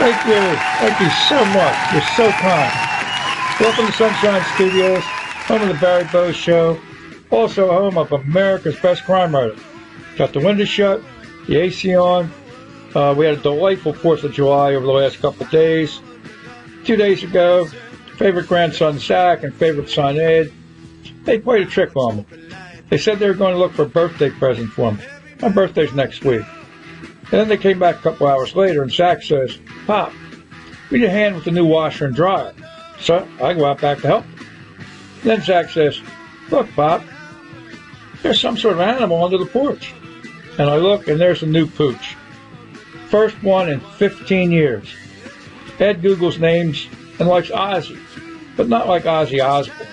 Thank you. Thank you so much. You're so kind. Welcome to Sunshine Studios, home of the Barry Bowe Show, also home of America's Best Crime Writer. Got the windows shut, the AC on. We had a delightful 4th of July over the last couple of days. 2 days ago, favorite grandson Zach and favorite son Ed, they played a trick on me. They said they were going to look for a birthday present for me. My birthday's next week. And then they came back a couple hours later, and Zach says, "Pop, we need a hand with the new washer and dryer." So I go out back to help. And then Zach says, "Look, Pop, there's some sort of animal under the porch." And I look, and there's a new pooch. First one in 15 years. Ed Googles names and likes Ozzy, but not like Ozzy Osbourne.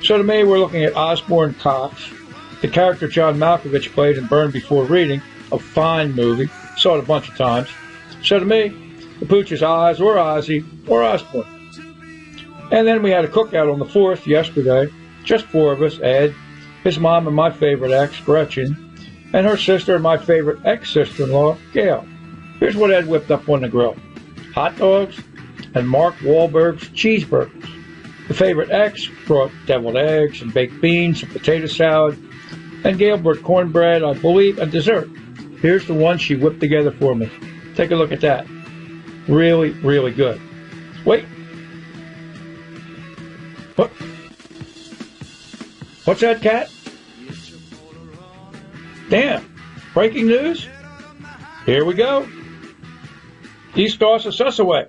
So to me, we're looking at Osborne Cox, the character John Malkovich played in Burn Before Reading, a fine movie. Saw it a bunch of times. So to me, the pooch is Oz or Ozzy or Osborne. And then we had a cookout on the 4th yesterday. Just 4 of us, Ed, his mom and my favorite ex, Gretchen, and her sister and my favorite ex-sister-in-law, Gail. Here's what Ed whipped up on the grill. Hot dogs and Mark Wahlberg's cheeseburgers. The favorite ex brought deviled eggs and baked beans and potato salad. And Gail brought cornbread, I believe, and dessert. Here's the one she whipped together for me. Take a look at that. Really, really good. Wait. What? What's that, Cat? Damn. Breaking news? Here we go. East tosses us away.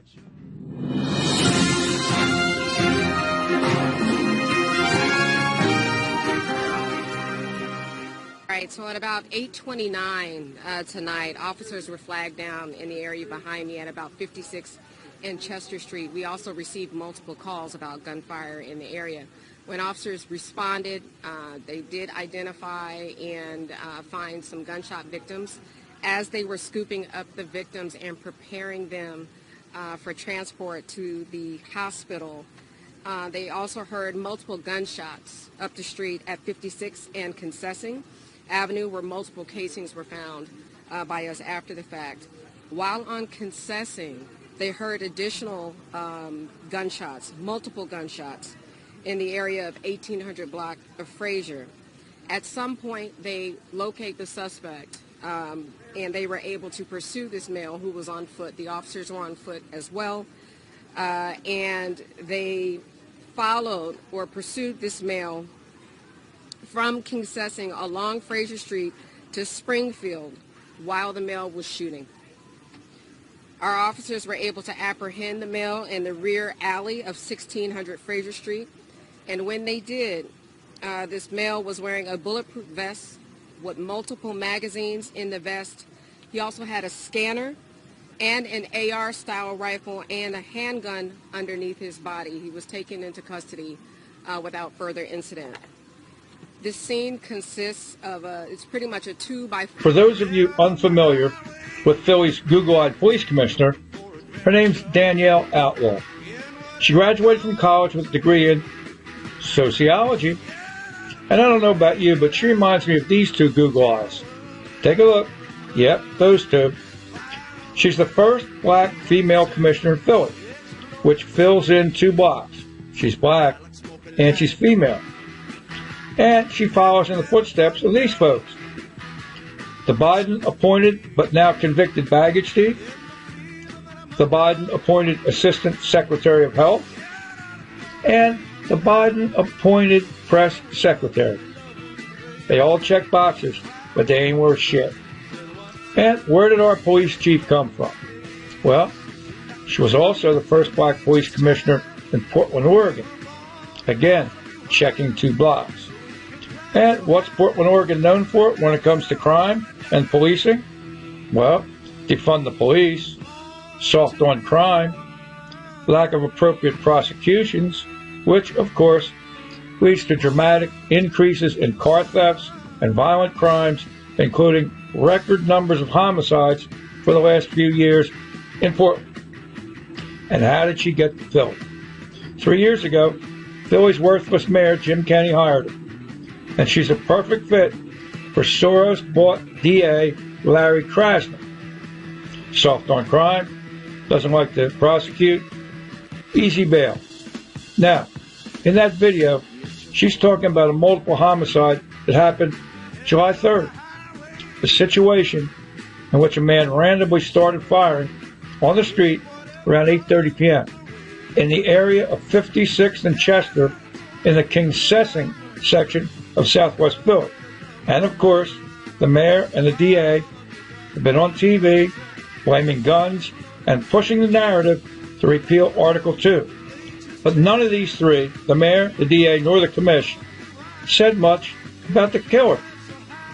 So at about 8:29 tonight, officers were flagged down in the area behind me at about 56 and Chester Street. We also received multiple calls about gunfire in the area. When officers responded, they did identify and find some gunshot victims. As they were scooping up the victims and preparing them for transport to the hospital, they also heard multiple gunshots up the street at 56 and Concessing Avenue, where multiple casings were found by us after the fact. While on Concessing, they heard additional gunshots, multiple gunshots, in the area of 1800 block of Frazier. At some point, they locate the suspect, and they were able to pursue this male who was on foot. The officers were on foot as well, and they followed or pursued this male from Concessing along Frazier Street to Springfield while the male was shooting. Our officers were able to apprehend the male in the rear alley of 1600 Frazier Street, and when they did, this male was wearing a bulletproof vest with multiple magazines in the vest. He also had a scanner and an AR-style rifle and a handgun underneath his body. He was taken into custody without further incident. This scene consists of it's pretty much a 2x4. For those of you unfamiliar with Philly's Google-eyed police commissioner, her name's Danielle Outlaw. She graduated from college with a degree in sociology. And I don't know about you, but she reminds me of these two Google eyes. Take a look. Yep, those two. She's the first black female commissioner in Philly, which fills in 2 blocks. She's black and she's female. And she follows in the footsteps of these folks. The Biden-appointed but now convicted baggage thief, the Biden-appointed Assistant Secretary of Health, and the Biden-appointed Press Secretary. They all check boxes, but they ain't worth shit. And where did our police chief come from? Well, she was also the first black police commissioner in Portland, Oregon. Again, checking 2 blocks. And what's Portland, Oregon known for when it comes to crime and policing? Well, defund the police, soft on crime, lack of appropriate prosecutions, which, of course, leads to dramatic increases in car thefts and violent crimes, including record numbers of homicides for the last few years in Portland. And how did she get to Philly? 3 years ago, Philly's worthless mayor, Jim Kenney, hired her. And she's a perfect fit for Soros-bought DA Larry Krasner. Soft on crime, doesn't like to prosecute, easy bail. Now, in that video, she's talking about a multiple homicide that happened July 3rd. A situation in which a man randomly started firing on the street around 8:30 p.m. in the area of 56th and Chester in the Kingsessing section of Southwest Philly. And of course, the mayor and the DA have been on TV blaming guns and pushing the narrative to repeal Article 2. But none of these three, the mayor, the DA, nor the commission, said much about the killer,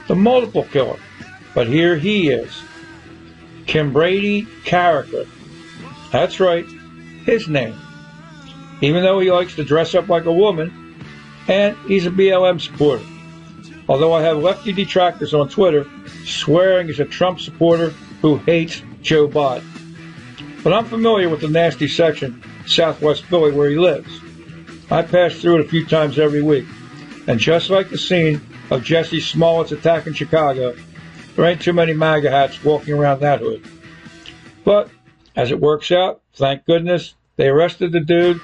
the multiple killer. But here he is. Kim Brady character. That's right, his name. Even though he likes to dress up like a woman, and he's a BLM supporter. Although I have lefty detractors on Twitter swearing he's a Trump supporter who hates Joe Biden. But I'm familiar with the nasty section, Southwest Philly, where he lives. I pass through it a few times every week. And just like the scene of Jesse Smollett's attack in Chicago, there ain't too many MAGA hats walking around that hood. But as it works out, thank goodness, they arrested the dude.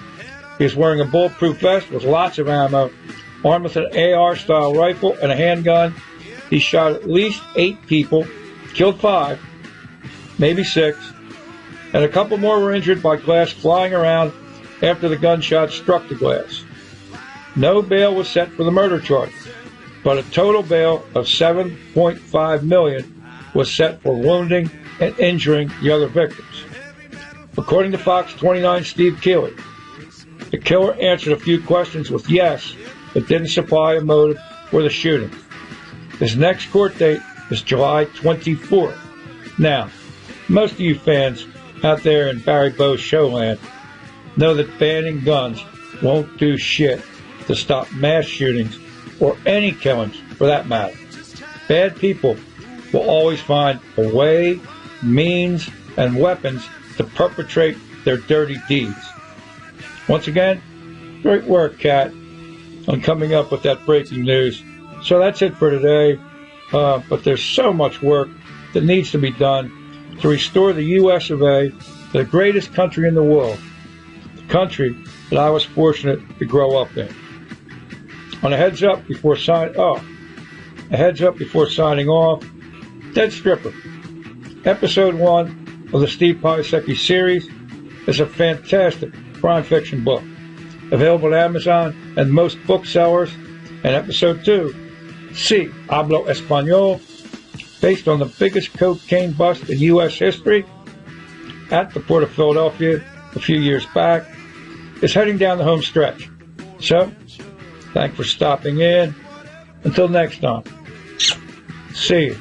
He was wearing a bulletproof vest with lots of ammo, armed with an AR-style rifle and a handgun. He shot at least 8 people, killed 5, maybe 6, and a couple more were injured by glass flying around after the gunshot struck the glass. No bail was set for the murder charge, but a total bail of $7.5 million was set for wounding and injuring the other victims. According to Fox 29's Steve Keeley, the killer answered a few questions with yes, but didn't supply a motive for the shooting. His next court date is July 24th. Now, most of you fans out there in Barry Bowe's showland know that banning guns won't do shit to stop mass shootings or any killings for that matter. Bad people will always find a way, means, and weapons to perpetrate their dirty deeds. Once again, great work, Kat, on coming up with that breaking news. So that's it for today. But there's so much work that needs to be done to restore the U.S. of A. to the greatest country in the world, the country that I was fortunate to grow up in. On a heads up before signing off, Dead Stripper, Episode 1 of the Steve Piasecki series is a fantastic crime fiction book, available at Amazon and most booksellers. And Episode 2, Si Hablo Español, based on the biggest cocaine bust in U.S. history at the Port of Philadelphia a few years back, is heading down the home stretch. So, thanks for stopping in. Until next time, see you.